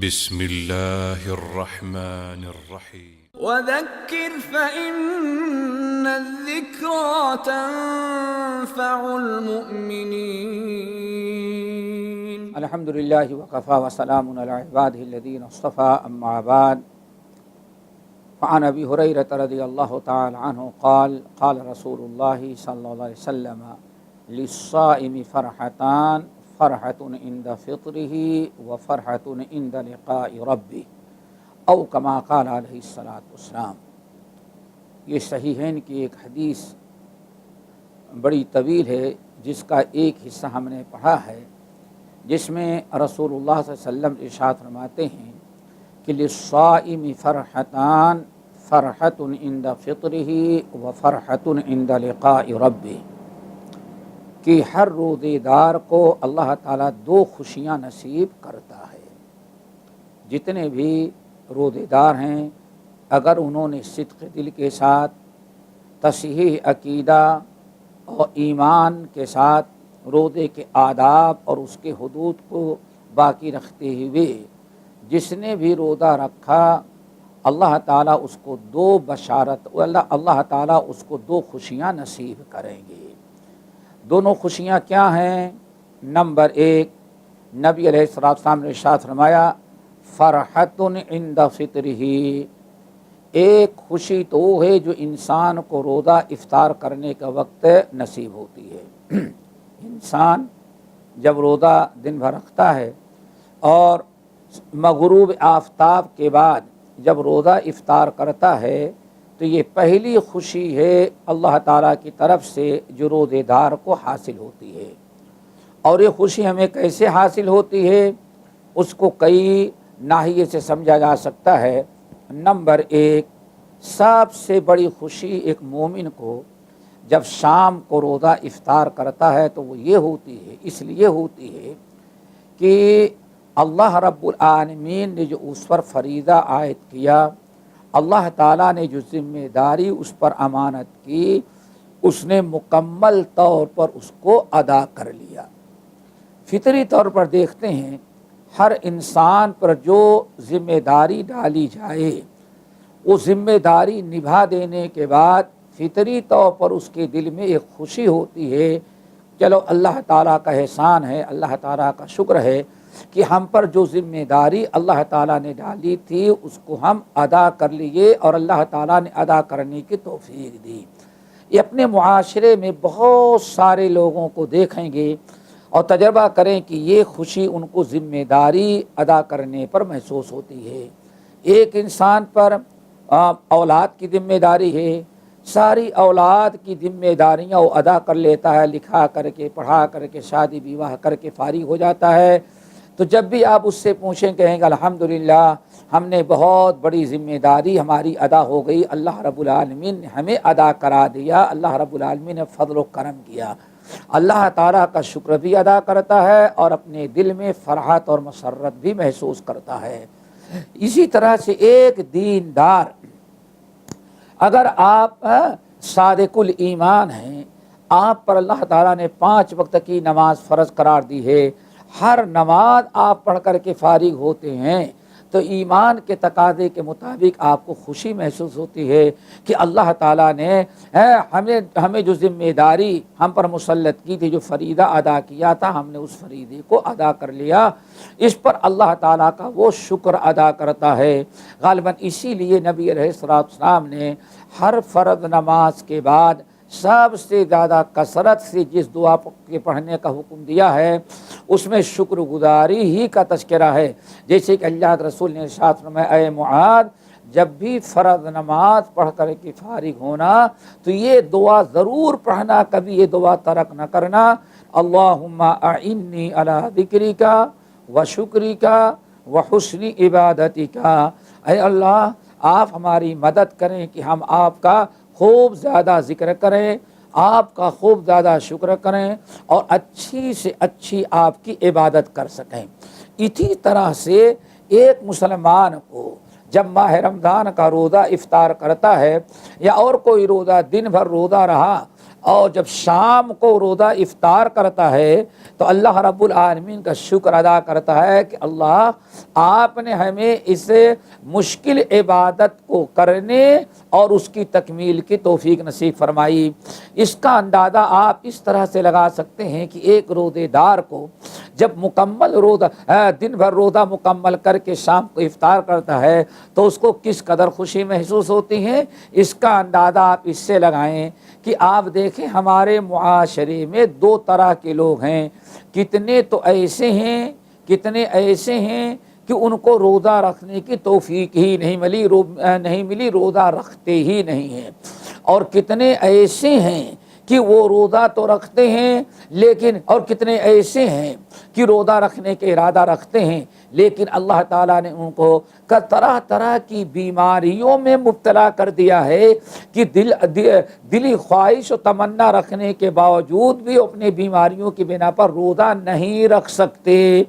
بسم الله الرحمن الرحيم وذكر فإن الذكرى تنفع المؤمنين. الحمد لله وكفى وسلام على عباده الذين اصطفى أما بعد. فعن أبي هريرة رضي الله تعالى عنه قال قال رسول الله صلى الله عليه وسلم للصائم فرحتان فرحة عند فطره وفرحة عند لقاء ربه او کما قال علیہ الصلوۃ والسلام. یہ صحیحین کی ایک حدیث بڑی طویل ہے جس کا ایک حصہ ہم نے پڑھا ہے، جس میں رسول اللہ صلی اللہ علیہ وسلم ارشاد فرماتے ہیں کہ للصائم فرحتان فرحۃ عند فطرہ وفرحۃ عند لقاء ربہ، کہ ہر روزے دار کو اللہ تعالیٰ دو خوشیاں نصیب کرتا ہے. جتنے بھی روزے دار ہیں اگر انہوں نے صدق دل کے ساتھ تصحیح عقیدہ اور ایمان کے ساتھ روزے کے آداب اور اس کے حدود کو باقی رکھتے ہوئے جس نے بھی روزہ رکھا، اللہ تعالیٰ اس کو دو بشارت اللہ تعالیٰ اس کو دو خوشیاں نصیب کریں گے. دونوں خوشیاں کیا ہیں؟ نمبر ایک، نبی علیہ السلام نے ارشاد فرمایا فرحۃ عند فطرہ، ایک خوشی تو وہ ہے جو انسان کو روزہ افطار کرنے کا وقت نصیب ہوتی ہے. انسان جب روزہ دن بھر رکھتا ہے اور مغروب آفتاب کے بعد جب روزہ افطار کرتا ہے تو یہ پہلی خوشی ہے اللہ تعالیٰ کی طرف سے جو روزے دار کو حاصل ہوتی ہے. اور یہ خوشی ہمیں کیسے حاصل ہوتی ہے؟ اس کو کئی ناحیے سے سمجھا جا سکتا ہے. نمبر ایک، سب سے بڑی خوشی ایک مومن کو جب شام کو روزہ افطار کرتا ہے تو وہ یہ ہوتی ہے، اس لیے ہوتی ہے کہ اللہ رب العالمین نے جو اس پر فریضہ عائد کیا، اللہ تعالیٰ نے جو ذمہ داری اس پر امانت کی، اس نے مکمل طور پر اس کو ادا کر لیا. فطری طور پر دیکھتے ہیں ہر انسان پر جو ذمہ داری ڈالی جائے وہ ذمہ داری نبھا دینے کے بعد فطری طور پر اس کے دل میں ایک خوشی ہوتی ہے، چلو اللہ تعالیٰ کا احسان ہے، اللہ تعالیٰ کا شکر ہے کہ ہم پر جو ذمہ داری اللہ تعالیٰ نے ڈالی تھی اس کو ہم ادا کر لیے اور اللہ تعالیٰ نے ادا کرنے کی توفیق دی. یہ اپنے معاشرے میں بہت سارے لوگوں کو دیکھیں گے اور تجربہ کریں کہ یہ خوشی ان کو ذمہ داری ادا کرنے پر محسوس ہوتی ہے. ایک انسان پر اولاد کی ذمہ داری ہے، ساری اولاد کی ذمہ داریاں وہ ادا کر لیتا ہے، لکھا کر کے پڑھا کر کے شادی بیواہ کر کے فارغ ہو جاتا ہے. تو جب بھی آپ اس سے پوچھیں کہیں گے الحمدللہ ہم نے بہت بڑی ذمہ داری ہماری ادا ہو گئی، اللہ رب العالمین نے ہمیں ادا کرا دیا، اللہ رب العالمین نے فضل و کرم کیا. اللہ تعالیٰ کا شکر بھی ادا کرتا ہے اور اپنے دل میں فرحت اور مسرت بھی محسوس کرتا ہے. اسی طرح سے ایک دیندار اگر آپ صادق الایمان ہیں، آپ پر اللہ تعالیٰ نے 5 وقت کی نماز فرض قرار دی ہے، ہر نماز آپ پڑھ کر کے فارغ ہوتے ہیں تو ایمان کے تقاضے کے مطابق آپ کو خوشی محسوس ہوتی ہے کہ اللہ تعالیٰ نے ہمیں جو ذمہ داری ہم پر مسلط کی تھی، جو فریضہ ادا کیا تھا، ہم نے اس فریضے کو ادا کر لیا. اس پر اللہ تعالیٰ کا وہ شکر ادا کرتا ہے. غالباً اسی لیے نبی علیہ السلام نے ہر فرض نماز کے بعد سب سے زیادہ کثرت سے جس دعا کے پڑھنے کا حکم دیا ہے اس میں شکر گزاری ہی کا تذکرہ ہے. جیسے کہ اللہ کے رسول نے ارشاد فرمایا اے معاذ، جب بھی فرض نماز پڑھ کر کے فارغ ہونا تو یہ دعا ضرور پڑھنا، کبھی یہ دعا ترک نہ کرنا. اللہم اعنی علی ذکرک و شکرک و حسن عبادتک، اے اللہ آپ ہماری مدد کریں کہ ہم آپ کا خوب زیادہ ذکر کریں، آپ کا خوب زیادہ شکر کریں اور اچھی سے اچھی آپ کی عبادت کر سکیں. اسی طرح سے ایک مسلمان کو جب ماہ رمضان کا روزہ افطار کرتا ہے یا اور کوئی روزہ دن بھر روزہ رہا، اور جب شام کو روزہ افطار کرتا ہے تو اللہ رب العالمین کا شکر ادا کرتا ہے کہ اللہ آپ نے ہمیں اس مشکل عبادت کو کرنے اور اس کی تکمیل کی توفیق نصیب فرمائی۔ اس کا اندازہ آپ اس طرح سے لگا سکتے ہیں کہ ایک روزے دار کو جب مکمل روزہ دن بھر روزہ مکمل کر کے شام کو افطار کرتا ہے تو اس کو کس قدر خوشی محسوس ہوتی ہے، اس کا اندازہ آپ اس سے لگائیں کہ آپ دیکھیں ہمارے معاشرے میں دو طرح کے لوگ ہیں، کتنے تو ایسے ہیں کہ ان کو روزہ رکھنے کی توفیق ہی نہیں ملی، روزہ رکھتے ہی نہیں ہیں، اور کتنے ایسے ہیں کہ وہ روزہ تو رکھتے ہیں اور کتنے ایسے ہیں کہ روزہ رکھنے کے ارادہ رکھتے ہیں لیکن اللہ تعالیٰ نے ان کو طرح طرح کی بیماریوں میں مبتلا کر دیا ہے کہ دلی خواہش و تمنا رکھنے کے باوجود بھی اپنے بیماریوں کی بنا پر روزہ نہیں رکھ سکتے۔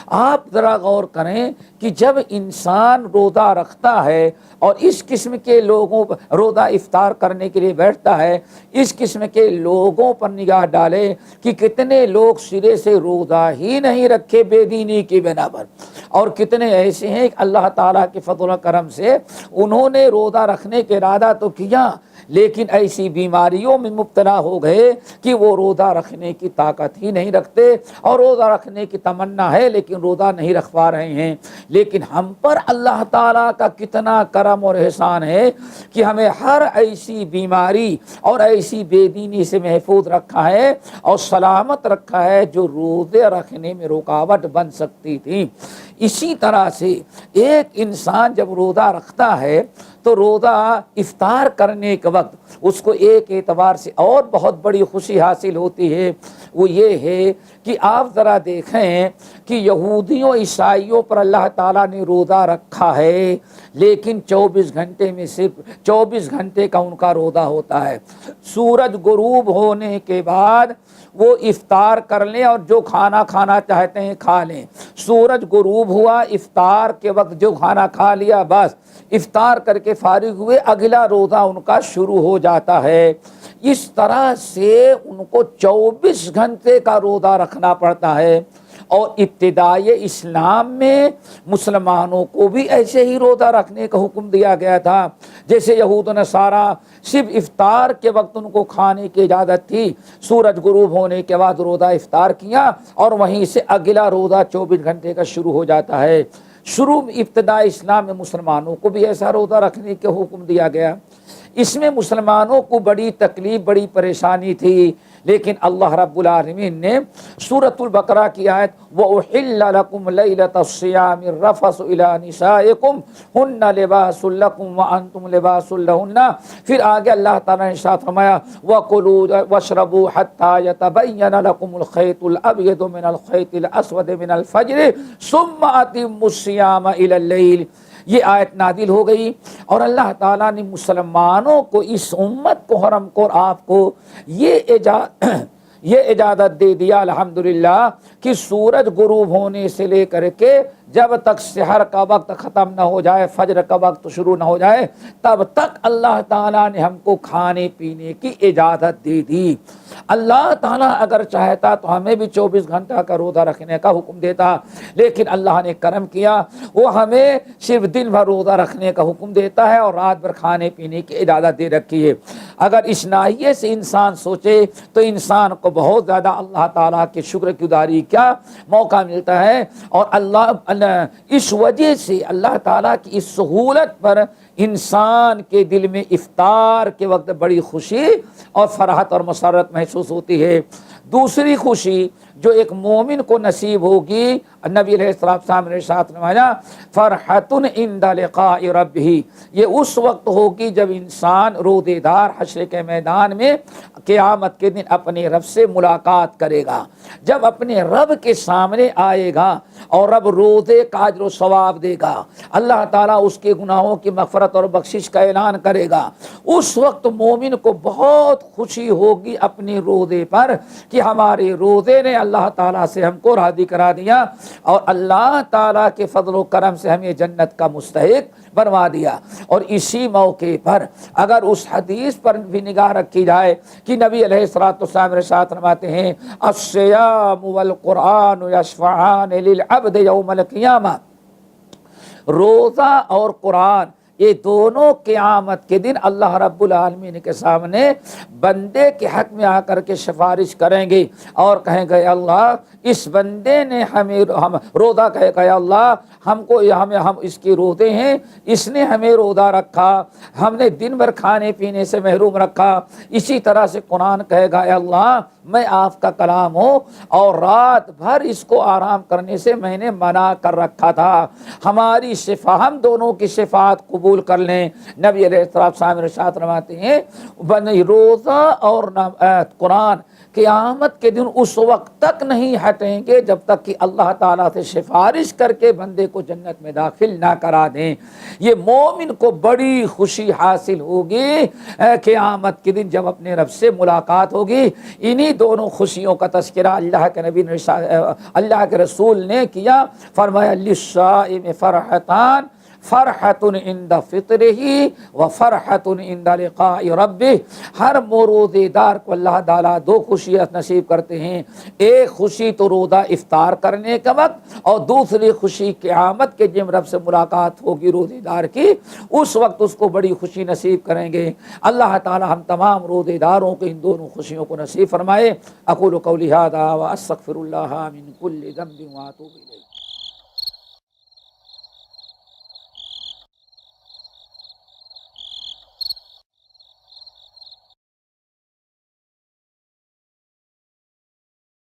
آپ ذرا غور کریں کہ جب انسان روزہ رکھتا ہے اور اس قسم کے لوگوں پر روزہ افطار کرنے کے لیے بیٹھتا ہے، اس قسم کے لوگوں پر نگاہ ڈالے کہ کتنے لوگ سرے سے روزہ ہی نہیں رکھے بے دینی کی بنا پر، اور کتنے ایسے ہیں کہ اللہ تعالیٰ کے فضل و کرم سے انہوں نے روزہ رکھنے کے ارادہ تو کیا لیکن ایسی بیماریوں میں مبتلا ہو گئے کہ وہ روزہ رکھنے کی طاقت ہی نہیں رکھتے، اور روزہ رکھنے کی تمنا ہے لیکن روزہ نہیں رکھ پا رہے ہیں۔ لیکن ہم پر اللہ تعالیٰ کا کتنا کرم اور احسان ہے کہ ہمیں ہر ایسی بیماری اور ایسی بے دینی سے محفوظ رکھا ہے اور سلامت رکھا ہے جو روزے رکھنے میں رکاوٹ بن سکتی تھی۔ اسی طرح سے ایک انسان جب روزہ رکھتا ہے تو روزہ افطار کرنے کے وقت اس کو ایک اعتبار سے اور بہت بڑی خوشی حاصل ہوتی ہے، وہ یہ ہے کہ آپ ذرا دیکھیں کہ یہودیوں عیسائیوں پر اللہ تعالیٰ نے روزہ رکھا ہے لیکن 24 گھنٹے میں صرف 24 گھنٹے کا ان کا روزہ ہوتا ہے۔ سورج غروب ہونے کے بعد وہ افطار کر لیں اور جو کھانا کھانا چاہتے ہیں کھا لیں، سورج غروب ہوا افطار کے وقت جو کھانا کھا لیا بس افطار کر کے فارغ ہوئے، اگلا روزہ ان کا شروع ہو جاتا ہے۔ اس طرح سے ان کو 24 گھنٹے کا روزہ رکھنا پڑتا ہے، اور ابتدائی اسلام میں مسلمانوں کو بھی ایسے ہی روزہ رکھنے کا حکم دیا گیا تھا، جیسے یہود و نصارہ صرف افطار کے وقت ان کو کھانے کی اجازت تھی، سورج غروب ہونے کے بعد روزہ افطار کیا اور وہیں سے اگلا روزہ 24 گھنٹے کا شروع ہو جاتا ہے۔ ابتدائی اسلام میں مسلمانوں کو بھی ایسا روزہ رکھنے کا حکم دیا گیا۔ اس میں مسلمانوں کو بڑی تکلیف بڑی پریشانی تھی، لیکن اللہ رب العالمین نے سورۃ البقرہ کی آیت وَأُحِلَّ لَكُمْ لَيْلَةَ الصِّيَامِ الرَّفَثُ إِلَىٰ نِسَائِكُمْ هُنَّ لِبَاسٌ لَكُمْ وَأَنْتُمْ لِبَاسٌ لَهُنَّ، پھر آگے اللہ تعالیٰ نے ارشاد فرمایا وَكُلُوا وَاشْرَبُوا حَتَّىٰ يَتَبَيَّنَ لَكُمُ الْخَيْطُ الْأَبْيَضُ مِنَ الْخَيْطِ الْأَسْوَدِ مِنَ الْفَجْرِ ثُمَّ أَتِمُّوا الصِّيَامَ إِلَى اللَّيْلِ۔ یہ آیت نازل ہو گئی اور اللہ تعالیٰ نے مسلمانوں کو، اس امت کو، حرم کو اور آپ کو یہ اجازت دے دیا الحمدللہ کہ سورج غروب ہونے سے لے کر کے جب تک سحر کا وقت ختم نہ ہو جائے، فجر کا وقت شروع نہ ہو جائے، تب تک اللہ تعالیٰ نے ہم کو کھانے پینے کی اجازت دے دی۔ اللہ تعالیٰ اگر چاہتا تو ہمیں بھی 24 گھنٹہ کا روزہ رکھنے کا حکم دیتا، لیکن اللہ نے کرم کیا، وہ ہمیں صرف دن بھر روزہ رکھنے کا حکم دیتا ہے اور رات بھر کھانے پینے کی اجازت دے رکھی ہے۔ اگر اس ناحیے سے انسان سوچے تو انسان کو بہت زیادہ اللہ تعالیٰ کے شکر گزاری کا موقع ملتا ہے، اور اس وجہ سے اللہ تعالیٰ کی اس سہولت پر انسان کے دل میں افطار کے وقت بڑی خوشی اور فرحت اور مسرت محسوس ہوتی ہے۔ دوسری خوشی جو ایک مومن کو نصیب ہوگی، نبی علیہ السلام نے ارشاد فرمایا فرحۃ عند لقاء ربہ، یہ اس وقت ہوگی جب انسان روزے دار حشر کے میدان میں قیامت کے دن اپنے رب سے ملاقات کرے گا، جب اپنے رب کے سامنے آئے گا اور رب روزے کا اجر و ثواب دے گا، اللہ تعالیٰ اس کے گناہوں کی مغفرت اور بخشش کا اعلان کرے گا۔ اس وقت مومن کو بہت خوشی ہوگی اپنے روزے پر کہ ہمارے روزے نے اللہ تعالیٰ سے ہم کو راضی کرا دیا اور اللہ تعالیٰ کے فضل و کرم سے ہمیں جنت کا مستحق بنوا دیا۔ اور اسی موقع پر اگر اس حدیث پر بھی نگاہ رکھی جائے کہ نبی علیہ الصلوۃ والسلام ارشاد فرماتے ہیں الصیام والقرآن یشفعان للعبد یوم القیامہ، روزہ اور قرآن یہ دونوں قیامت کے دن اللہ رب العالمین کے سامنے بندے کے حق میں آ کر کے سفارش کریں گے اور کہیں گے اللہ اس بندے نے ہمیں روزہ کہے گا اللہ ہم کو ہم اس کی روزے ہیں، اس نے ہمیں روزہ رکھا، ہم نے دن بھر کھانے پینے سے محروم رکھا۔ اسی طرح سے قرآن کہے گا اللہ میں آپ کا کلام ہوں اور رات بھر اس کو آرام کرنے سے میں نے منع کر رکھا تھا، ہماری شفا ہم دونوں کی شفاعت قبول کر لیں۔ نبی علیہ السلام ارشاد فرماتے ہیں روزہ اور قرآن قیامت کے دن اس وقت تک نہیں ہٹیں گے جب تک کہ اللہ تعالیٰ سے سفارش کر کے بندے کو جنت میں داخل نہ کرا دیں۔ یہ مومن کو بڑی خوشی حاصل ہوگی قیامت کے دن جب اپنے رب سے ملاقات ہوگی۔ انہی دونوں خوشیوں کا تذکرہ اللہ کے نبی نے اللہ کے رسول نے کیا، فرمایا للصائم فرحتان فرحت عند فطرہ و فرحت عند لقاء ربہ، ہر روزے دار کو اللہ تعالیٰ دو خوشیاں نصیب کرتے ہیں، ایک خوشی تو روزہ افطار کرنے کا وقت اور دوسری خوشی قیامت کے جب رب سے ملاقات ہوگی روزے دار کی، اس وقت اس کو بڑی خوشی نصیب کریں گے۔ اللہ تعالیٰ ہم تمام روزے داروں کو ان دونوں خوشیوں کو نصیب فرمائے۔ اقول قولی ھذا واستغفر اللہ من کل ذنب واتوب الیہ۔